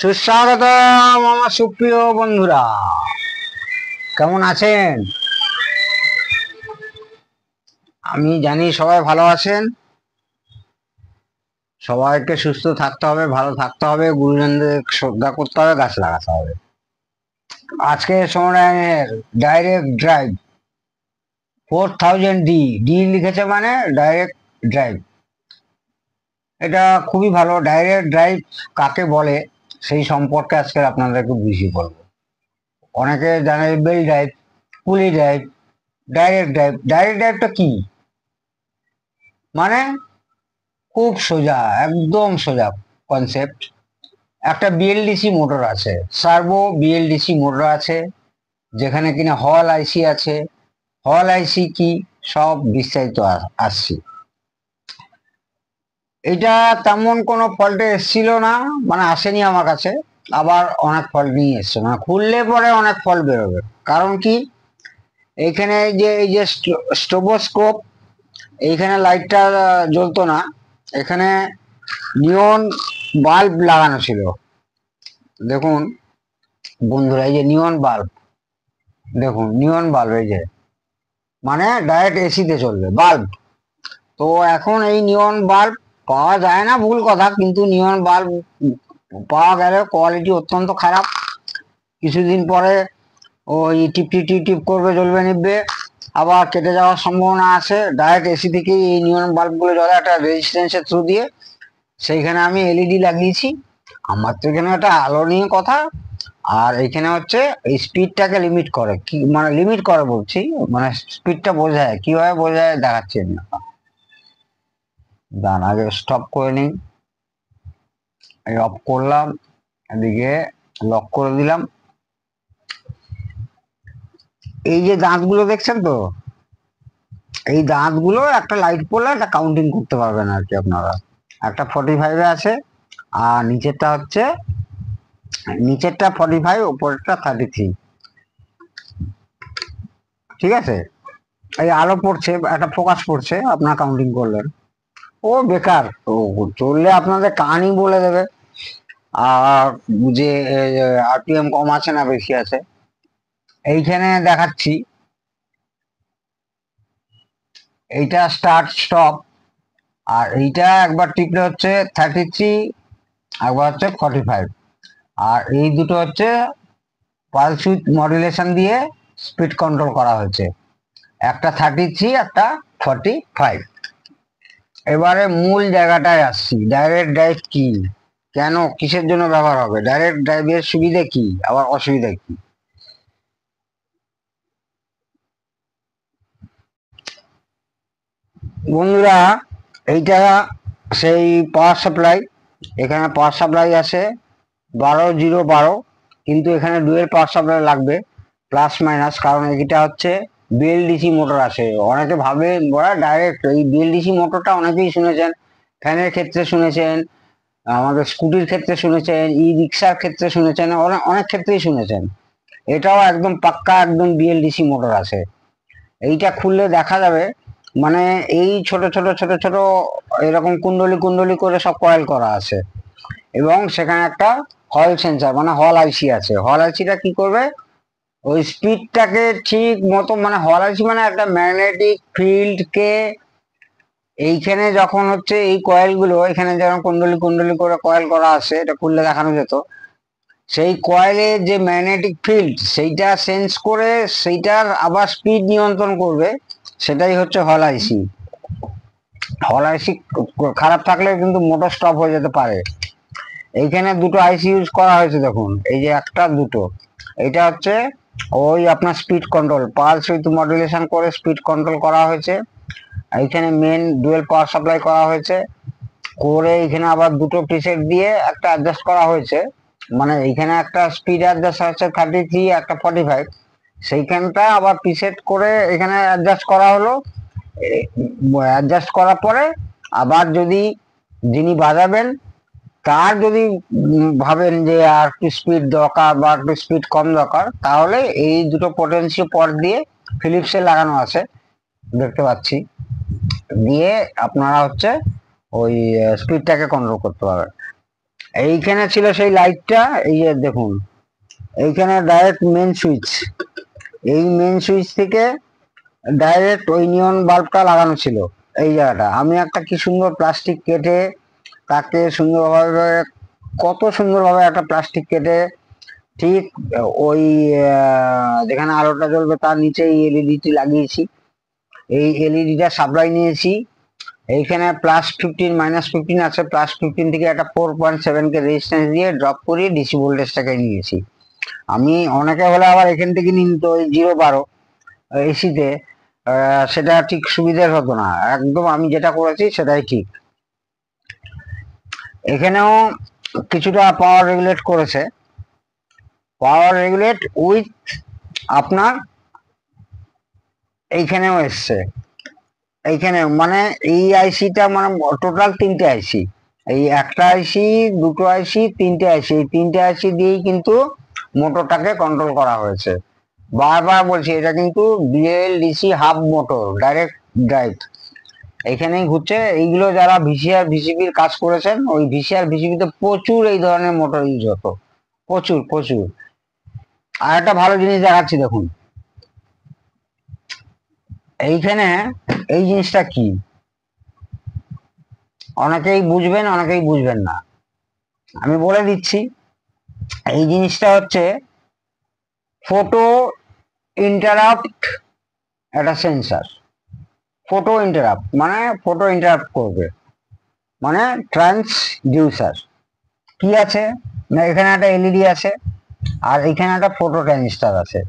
সুস্বাগতম আমার সুপ্রিয় বন্ধুরা, কেমন আছেন? আমি জানি সবাই ভালো আছেন। সবাইকে সুস্থ থাকতে হবে, ভালো থাকতে হবে, গুরুজনদের শ্রদ্ধা করতে হবে, গাছ লাগাতে হবে। আজকে সময়ের ডাইরেক্ট ড্রাইভ 4000 ডি লিখেছে, মানে ডাইরেক্ট ড্রাইভ। এটা খুবই ভালো। ডাইরেক্ট ড্রাইভ কাকে বলে সেই সম্পর্কে আজকে আপনাদেরকে বুঝিয়ে বলবো। অনেকে জানে বেল ড্রাইভ, পুলি ড্রাইভ, ডাইরেক্ট ড্রাইভ। ডাইরেক্ট ড্রাইভটা কি? মানে খুব সোজা, একদম সোজা কনসেপ্ট। একটা বিএলডিসি মোটর আছে, সার্ভো বিএলডিসি মোটর আছে, যেখানে কিনা হল আইসি আছে। হল আইসি কি সব বিস্তারিত আসছি। এটা তেমন কোনো ফল্টে এসছিল না, মানে আসেনি আমার কাছে। আবার অনেক ফল্ট নিয়ে এসছে, মানে খুললে পরে অনেক ফল্ট বেরোবে। কারণ কি, এইখানে এই যে স্টোবোস্কোপ, এইখানে লাইটটা জ্বলতো না। এখানে নিয়ন বাল্ব লাগানো ছিল। দেখুন বন্ধুরা, এই যে নিয়ন বাল্ব, দেখুন নিয়ন বাল্ব, এই যে মানে ডাইরেক্ট এসিতে চলবে বাল্ব। তো এখন এই নিয়ন বাল্ব পাওয়া যায় না, ভুল কথা, কিন্তু নিয়ন বাল্ব পাওয়া গেলে কোয়ালিটি অত্যন্ত খারাপ। কিছুদিন পরে ওই টিপ টিপ টিপ টিপ করবে, জ্বলবে নিববে, আবার কেটে যাওয়ার সম্ভাবনা আছে। ডাইরেক্ট এসি থেকেই এই নিয়ন বাল্বগুলো জ্বলে একটা রেজিস্ট্যান্সের থ্রু দিয়ে। সেইখানে আমি এলইডি লাগিয়েছি। আমার তো এখানে একটা আলো নিয়ে কথা। আর এখানে হচ্ছে এই স্পিডটাকে লিমিট করে, কি মানে লিমিট করে বলছি, মানে স্পিডটা বোঝায়, কিভাবে বোঝায় দেখাচ্ছি আমি। দান আগে স্টপ করে নিই, অফ করলাম, এদিকে লক করে দিলাম। এই যে দাঁতগুলো দেখছেন তো, এই দাঁতগুলো একটা লাইট পড়লে একটা কাউন্টিং করতে পারবেন আর কি আপনারা। একটা 45-এ আছে, আর নিচেরটা 45, উপরেরটা 33। ঠিক আছে, এই আলো পড়ছে, একটা ফোকাস পড়ছে, আপনার কাউন্টিং করলেন। ও বেকার, ও চললে আপনাদের কানই বলে দেবে আর যে আরপিএম কম আছে না বেশি আছে। এইখানে দেখাচ্ছি, এইটা স্টার্ট স্টপ, আর এইটা একবার টিপলে হচ্ছে 33, একবার হচ্ছে 45। আর এই দুটো হচ্ছে পালস উইথ মডুলেশন দিয়ে স্পিড কন্ট্রোল করা হয়েছে, একটা 33, একটা 45। এবারে মূল জায়গাটায় আসছি, ডাইরেক্ট ড্রাইভ কি, কেন, কিসের জন্য ব্যবহার হবে, ডাইরেক্ট ড্রাইভের সুবিধা কি, আবার অসুবিধা কি। বন্ধুরা, এইটা সেই পাওয়ার সাপ্লাই। এখানে পাওয়ার সাপ্লাই আছে 12-0-12, কিন্তু এখানে ডুয়েল পাওয়ার সাপ্লাই লাগবে, প্লাস মাইনাস। কারণ এটা হচ্ছে বিএলডিসি মোটর আছে। অনেকে ভাবে বড়া ডাইরেক্ট, এই বিএলডিসি মোটরটা অনেকেই শুনেছেন, ফ্যানের ক্ষেত্রে শুনেছেন, আমাদের স্কুটির ক্ষেত্রে শুনেছেন, ই রিক্সার ক্ষেত্রে শুনেছেন, অনেক অনেক ক্ষেত্রেই শুনেছেন। এটাও একদম পাক্কা একদম বিএলডিসি মোটর আছে। এইটা খুললে দেখা যাবে, মানে এই ছোট ছোট ছোট ছোট এরকম কুণ্ডলি কুণ্ডলি করে সব কয়েল করা আছে, এবং সেখানে একটা হল সেন্সার মানে হল আইসি আছে। হল আইসিটা কি করবে, ওই স্পিডটাকে ঠিক মতো, মানে হল আইসি মানে একটা ম্যাগনেটিক ফিল্ড কে, এইখানে যখন হচ্ছে এই কয়েল গুলো, এখানে যেমন কুণ্ডলি কুণ্ডলি করে কয়েল করা আছে, এটা খুললে দেখানো যেত। সেই কয়েলের যে ম্যাগনেটিক ফিল্ড, সেইটা সেন্স করে সেইটার আবার স্পিড নিয়ন্ত্রণ করবে, সেটাই হচ্ছে হল আইসি। হল আইসি খারাপ থাকলে কিন্তু মোটর স্টপ হয়ে যেতে পারে। এইখানে দুটো আইসি ইউজ করা হয়েছে, দেখুন এই যে একটা দুটো। এটা হচ্ছে ওই আপনার speed control, pulse with modulation করে স্পিড কন্ট্রোল করা হয়েছে। এইখানে মেন ডুয়েল পাওয়ার সাপ্লাই করা হয়েছে, করে এইখানে আবার দুটো প্রিসেট দিয়ে একটা অ্যাডজাস্ট করা হয়েছে। মানে এইখানে একটা স্পিড অ্যাডজাস্ট হচ্ছে 33, একটা 45, সেইখানটা আবার প্রিসেট করে এখানে অ্যাডজাস্ট করা হলো। অ্যাডজাস্ট করার পরে আবার যদি যিনি বাজাবেন তার যদি ভাবেন যে আর একটু স্পিড দরকার বা একটু স্পিড কম দরকার, তাহলে এই দুটো পোটেনশিও পট দিয়ে ফিলিপসে লাগানো আছে, দেখতে পাচ্ছি, দিয়ে আপনারা হচ্ছে ওই স্পিডটাকে কন্ট্রোল করতে পারবেন। এইখানে ছিল সেই লাইটটা, এই যে দেখুন এইখানে ডাইরেক্ট মেন সুইচ, এই মেন সুইচ থেকে ডাইরেক্ট ওই নিয়ন বাল্বটা লাগানো ছিল এই জায়গাটা। আমি একটা কি সুন্দর প্লাস্টিক কেটে তাকে সুন্দরভাবে, কত সুন্দরভাবে একটা প্লাস্টিক কেটে ঠিক ওই যেখানে আলোটা জ্বলবে তার নিচে এই এলইডিটি লাগিয়েছি। এই এলইডিটা সাপ্লাই নিয়েছি, এইখানে +15 -15 আছে, +15 থেকে একটা 4.7 কে রেজিস্ট্যান্স দিয়ে ড্রপ করে ডিসি ভোল্টেজটাকে নিয়েছি। আমি অনেকে হলে আবার এখান থেকে নিত ওই 012 এসিতে, সেটা ঠিক সুবিধার হতো না। একদম আমি যেটা করেছি সেটাই ঠিক। এখানেও কিছুটা পাওয়ার রেগুলেট করেছে, পাওয়ার রেগুলেট উইথ আপনার এইখানেও এসছে, এইখানে মানে এই আইসিটা মানে টোটাল 3টে আইসি, এই একটা আইসি, দুটো আইসি, 3টে আইসি, এই 3টে আইসি দিয়েই কিন্তু মোটরটাকে কন্ট্রোল করা হয়েছে। বারবার বলছি এটা কিন্তু BLDC hub motor, direct drive, এখানেই ঘুরছে। এইগুলো যারা ভিসিআর ভিসিবির কাজ করেছেন, ওই ভিসিআর ভিসিবিতে প্রচুর এই ধরনের মোটর ইউজ হতো, প্রচুর প্রচুর। আর একটা ভালো জিনিস দেখাচ্ছি দেখুন, এইখানে এই জিনিসটা কি, অনেকেই বুঝবেন অনেকেই বুঝবেন না, আমি বলে দিচ্ছি। এই জিনিসটা হচ্ছে ফটো ইন্টারাপ্ট একটা সেন্সার। ফটো ইন্টারাপ্ট মানে ফটো ইন্টারাপ্ট করবে, মানে ট্রান্সডিউসার। কি আছে না, এখানে একটা এলইডি আছে আর এখানে একটা ফটো ট্রানজিস্টার আছে,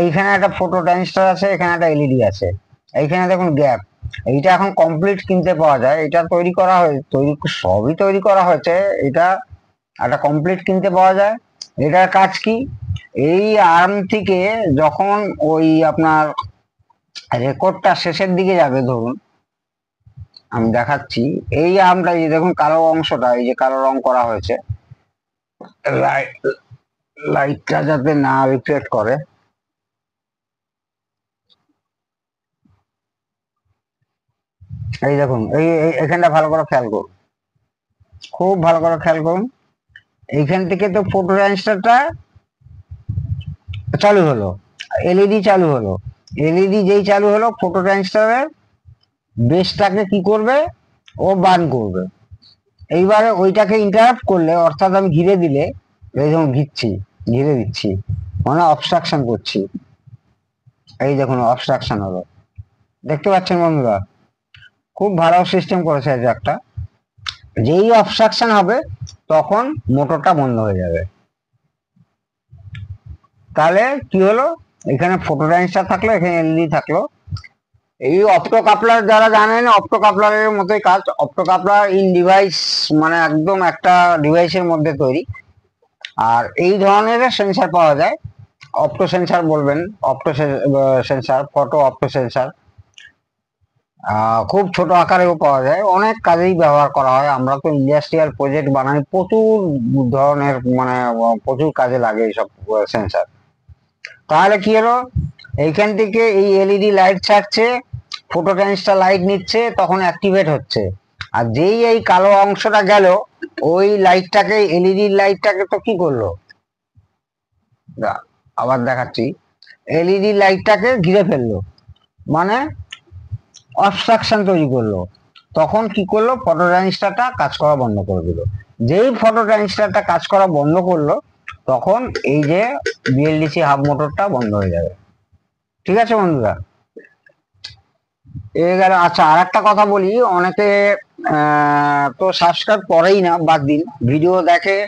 এইখানে একটা ফটো ট্রানজিস্টার আছে, এখানে একটা এলইডি আছে। এইখানে দেখুন গ্যাপ, এইটা এখন কমপ্লিট কিনতে পাওয়া যায়, এটা তৈরি করা হয়েছে, সবই তৈরি করা হয়েছে, এটা একটা কমপ্লিট কিনতে পাওয়া যায়। এটার কাজ কি, এই আর্ম থেকে যখন ওই আপনার রেকর্ডটা শেষের দিকে যাবে, ধরুন আমি দেখাচ্ছি, এই আর্মটা এই দেখুন কালো অংশটা, এই যে কালো রং করা হয়েছে, লাইটটা যাতে না রিফ্লেক্ট করে, এই দেখুন এই এখানটা ভালো করে খেয়াল করুন, খুব ভালো করে খেয়াল করুন। এইখান থেকে তো ফটো ট্রানজিস্টারটা চালু হলো, এলইডি চালু হলো, এলইডি যেই চালু হলো ফটো ট্রানজিস্টারের বেসটাকে কি করবে, ও বার্ন করবে। এইবারে ওইটাকে ইন্টারাপ্ট করলে, অর্থাৎ আমি ঘিরে দিলে, এই যেমন ঘিরছি, ঘিরে দিচ্ছি মানে অবস্ট্রাকশন করছি, এই দেখুন অবস্ট্রাকশন হলো, দেখতে পাচ্ছেন বন্ধুরা, খুব ভালো সিস্টেম করেছে এটা একটা। যেই অবস্ট্রাকশন হবে তখন মোটরটা বন্ধ হয়ে যাবে। তাহলে কি হলো, এখানে ফটো ট্রানজিস্টার থাকলো, এখানে এলইডি থাকলো। এই অপ্টো কাপলার যারা জানেন, অপ্টো কাপলারের মতোই কাজ। অপ্টো কাপলার ইন ডিভাইস মানে একদম একটা ডিভাইসের মধ্যে তৈরি। আর এই ধরনের সেন্সার পাওয়া যায়, অপ্টো সেন্সার বলবেন, opto sensor, photo opto sensor, খুব ছোট আকারেও পাওয়া যায়, অনেক কাজেই ব্যবহার করা হয়। আমরা তো ইন্ডাস্ট্রিয়াল প্রজেক্ট বানাই, প্রচুর ধরনের মানে প্রচুর কাজে লাগে এইসব সেন্সার। তাহলে কি হলো, এইখান থেকে এই এলইডি লাইট ছাড়ছে, ফটো ট্রানজিস্টার লাইট নিচ্ছে, তখন অ্যাক্টিভেট হচ্ছে। আর যেই এই কালো অংশটা গেল, ওই লাইটটাকে, এলইডি লাইটটাকে তো কি করলো, আবার দেখাচ্ছি, এলইডি লাইটটাকে ঘিরে ফেললো, মানে অবস্ট্রাকশন তৈরি করলো। তখন কি করলো, ফটো ট্রানজিস্টারটা কাজ করা বন্ধ করে দিল। যেই ফটো ট্রানজিস্টারটা কাজ করা বন্ধ করলো, তখন এই যে বিএলডিসি হাব মোটরটা বন্ধ হয়ে যাবে। ঠিক আছে বন্ধুরা, এ গেল। আচ্ছা, আর একটা কথা বলি, অনেকে তো সাবস্ক্রাইব করেই না, বাদ দিন, ভিডিও দেখে,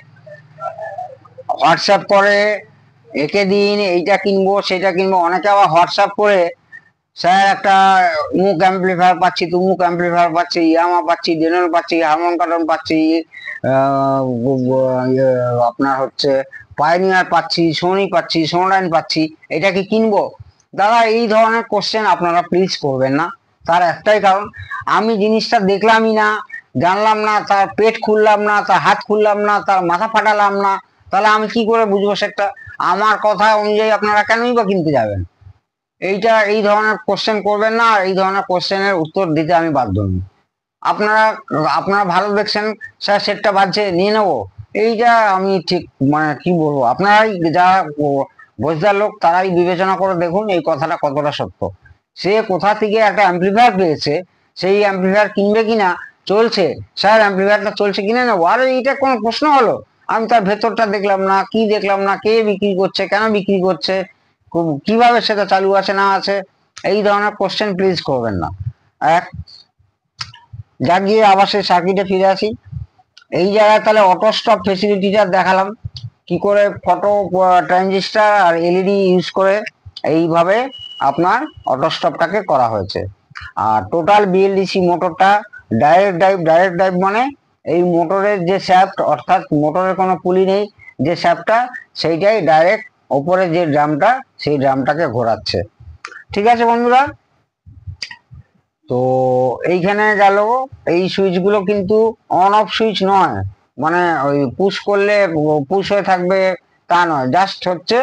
হোয়াটসঅ্যাপ করে, একে দিন এইটা কিনবো সেটা কিনবো, অনেকে আবার হোয়াটসঅ্যাপ করে, স্যার একটা মুখ অ্যাম্পলিফায়ার পাচ্ছি, তুমুক অ্যাম্পলিফায়ার পাচ্ছি, ইয়ামা পাচ্ছি, ডেনল পাচ্ছি, হারমোন কার্টন পাচ্ছি, আপনার হচ্ছে পাইনিয়ার পাচ্ছি, সোনি পাচ্ছি, সোনাইন পাচ্ছি, এটা কি কিনবো? দাদা, এই ধরনের কোশ্চেন আপনারা প্লিজ করবেন না। তার একটাই কারণ, আমি জিনিসটা দেখলামই না, জানলাম না, তার পেট খুললাম না, তার হাত খুললাম না, তার মাথা ফাটালাম না, তাহলে আমি কি করে বুঝবো সেটা? আমার কথা অনুযায়ী আপনারা কেনই বা কিনতে যাবেন? এই ধরনের কোশ্চেন করবেন না, আর এই ধরনের কোশ্চেনের উত্তর দিতে আমি বাধ্য নই। আপনারা আপনারা ভালো দেখছেন, স্যার সেটটা বাজছে নিয়ে নেবো, এইটা আমি ঠিক মানে কি বলবো, আপনারাই যা বোঝদার লোক তারাই বিবেচনা করে দেখুন এই কথাটা কতটা সত্য। সে কোথা থেকে একটা অ্যাম্পলিফায়ার পেয়েছে, সেই অ্যাম্পলিফায়ার কিনবে কিনা, চলছে, স্যার অ্যাম্পলিফায়ারটা চলছে কিনে নেবো, আরে এইটা কোনো প্রশ্ন হলো? আমি তার ভেতরটা দেখলাম না, কি দেখলাম না, কে বিক্রি করছে, কেন বিক্রি করছে, কিভাবে সেটা চালু আছে না আছে, এই ধরনের কোশ্চেন প্লিজ করবেন না। এক, যাক গিয়ে আবার সেই সার্কিটে ফিরে আসি। এই জায়গায় তাহলে অটো স্টপ ফেসিলিটিটা দেখালাম, কি করে ফটো ট্রানজিস্টার আর এলইডি ইউজ করে এইভাবে আপনার অটো স্টপটাকে করা হয়েছে। আর টোটাল বিএলডিসি মোটরটা ডাইরেক্ট ড্রাইভ মানে এই মোটরের যে শ্যাফট, অর্থাৎ মোটরের কোনো পুলি নেই, যে শ্যাফটটা সেইটাই ডাইরেক্ট ওপরে যে ড্রামটা, সেই ড্রামটাকে ঘোরাচ্ছে। ঠিক আছে বন্ধুরা, তো এইখানে গেল, এই সুইচগুলো কিন্তু অন অফ সুইচ নয়, মানে ওই পুশ করলে পুশ হয়ে থাকবে তা নয়, জাস্ট হচ্ছে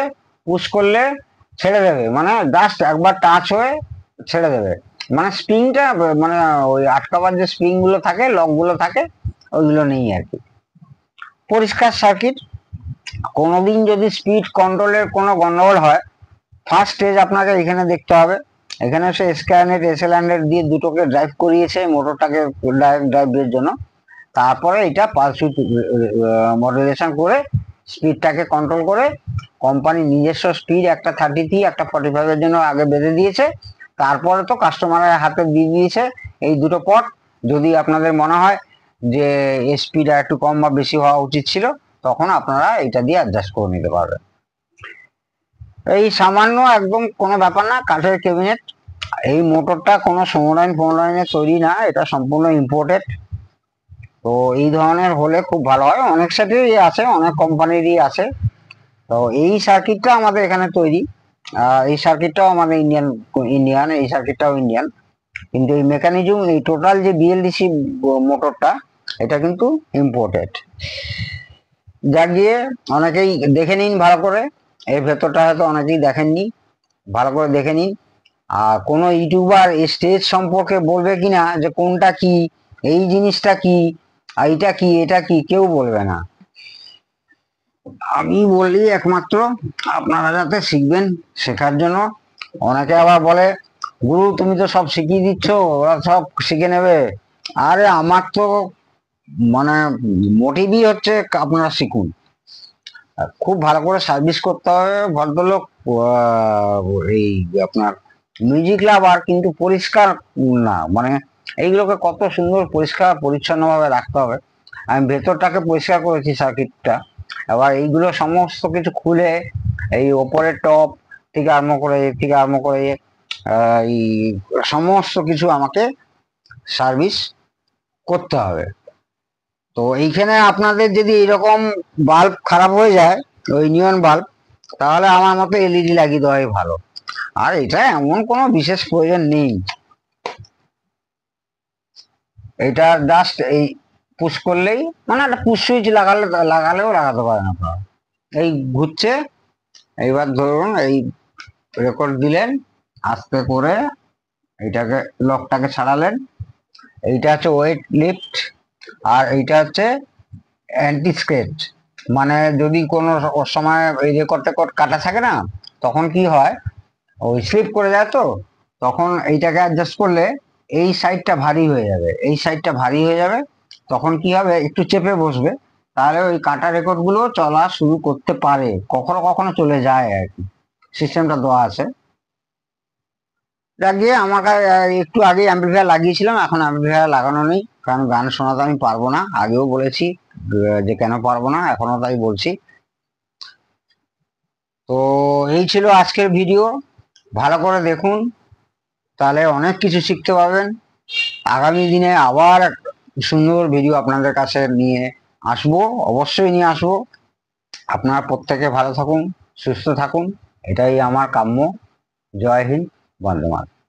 পুশ করলে ছেড়ে দেবে, মানে জাস্ট একবার টাচ হয়ে ছেড়ে দেবে, মানে স্প্রিংটা, মানে ওই আটকাবার যে স্প্রিং গুলো থাকে, লক গুলো থাকে, ওইগুলো নেই আর কি। পরিষ্কার সার্কিট। কোনোদিন যদি স্পিড কন্ট্রোলের কোনো গন্ডগোল হয়, ফার্স্ট স্টেজ আপনাকে এখানে দেখতে হবে। এখানে সে স্ক্যানেট এসএল100 দিয়ে দুটোকে ড্রাইভ করিয়েছে মোটরটাকে ডাইরেক্ট ড্রাইভের জন্য, তারপরে এটা পালস উইথ মডুলেশন করে স্পিডটাকে কন্ট্রোল করে কোম্পানি নিজস্ব স্পিড একটা 33 একটা 45 এর জন্য আগে বেঁধে দিয়েছে, তারপরে তো কাস্টমারের হাতে দিয়ে দিয়েছে এই দুটো পট। যদি আপনাদের মনে হয় যে স্পিড একটু কম বা বেশি হওয়া উচিত ছিল, তখন আপনারা এটা দিয়ে অ্যাডজাস্ট করে নিতে পারবেন। এই সামান্য একদম কোনো ব্যাপার না, কাঠের ক্যাবিনেট। এই মোটরটা কোনো সমলাইন তৈরি না, এটা সম্পূর্ণ ইম্পোর্টেড। তো এই ধরনের হলে খুব ভালো হয়, অনেক সেটেরই আছে, অনেক কোম্পানিরই আছে। তো এই সার্কিটটা আমাদের এখানে তৈরি, এই সার্কিটটাও আমাদের ইন্ডিয়ান, এই সার্কিটটাও ইন্ডিয়ান, কিন্তু এই মেকানিজম, এই টোটাল যে বিএলডিসি মোটরটা, এটা কিন্তু ইম্পোর্টেড। যা গিয়ে অনেকেই দেখে নিন ভালো করে, এর ভেতরটা হয়তো অনেকেই দেখেননি, ভালো করে দেখে নিন। আর কোনো ইউটিউবার স্টেজ সম্পর্কে বলবে কিনা যে কোনটা কি, এই জিনিসটা কি, এইটা কি, এটা কি, কেউ বলবে না। আমি বলি একমাত্র আপনারা যাতে শিখবেন, শেখার জন্য। অনেকে আবার বলে গুরু তুমি তো সব শিখিয়ে দিচ্ছ, ওরা সব শিখে নেবে। আরে আমার তো মানে মোটিভই হচ্ছে আপনারা শিখুন। খুব ভালো করে সার্ভিস করতে হবে ভদ্রলোক, এই আপনার মিউজিক লাভার কিন্তু পরিষ্কার না, মানে এইগুলোকে কত সুন্দর পরিষ্কার পরিচ্ছন্ন ভাবে রাখতে হবে। আমি ভেতরটাকে পরিষ্কার করেছি সার্কিটটা, এবার এইগুলো সমস্ত কিছু খুলে এই ওপরের টপ থেকে আরম্ভ করে, থেকে আরম্ভ করে এই সমস্ত কিছু আমাকে সার্ভিস করতে হবে। তো এইখানে আপনাদের যদি এইরকম বাল্ব খারাপ হয়ে যায়, ওই নিয়ন বাল্ব, তাহলে আমার মতে এলইডি লাগিয়ে দেওয়াই ভালো। আর এটা এমন কোনো বিশেষ প্রয়োজন নেই, এটা জাস্ট এই পুশ করলেই, মানে একটা পুশ সুইচ লাগালেও লাগাতে পারেন আপনারা। এই ঘুরছে, এইবার ধরুন এই রেকর্ড দিলেন, আস্তে করে এইটাকে লকটাকে ছাড়ালেন, এইটা হচ্ছে ওয়েট লিফট, আর এইটা হচ্ছে অ্যান্টি স্ক্র্যাচ। মানে যদি কোনো সময় এই রেকর্ড টেকর্ড কাটা থাকে না, তখন কি হয়, ওই স্লিপ করে যায়, তো তখন এইটাকে অ্যাডজাস্ট করলে এই সাইডটা ভারী হয়ে যাবে, এই সাইডটা ভারী হয়ে যাবে, তখন কি হবে, একটু চেপে বসবে, তাহলে ওই কাটা রেকর্ড গুলো চলা শুরু করতে পারে, কখনো কখনো চলে যায় আর কি, সিস্টেমটা দেওয়া আছে। গিয়ে আমার একটু আগে অ্যাম্পলিফায়ার লাগিয়েছিলাম, এখন অ্যাম্পলিফায়ার লাগানো নেই, কারণ গান শোনাতে আমি পারবো না, আগেও বলেছি যে কেন পারবো না, এখনো তাই বলছি। তো এই ছিল আজকের ভিডিও, ভালো করে দেখুন, তাহলে অনেক কিছু শিখতে পারবেন। আগামী দিনে আবার সুন্দর ভিডিও আপনাদের কাছে নিয়ে আসবো, অবশ্যই নিয়ে আসবো। আপনারা প্রত্যেকে ভালো থাকুন, সুস্থ থাকুন, এটাই আমার কাম্য। জয় হিন্দ, বন্দে মাতরম।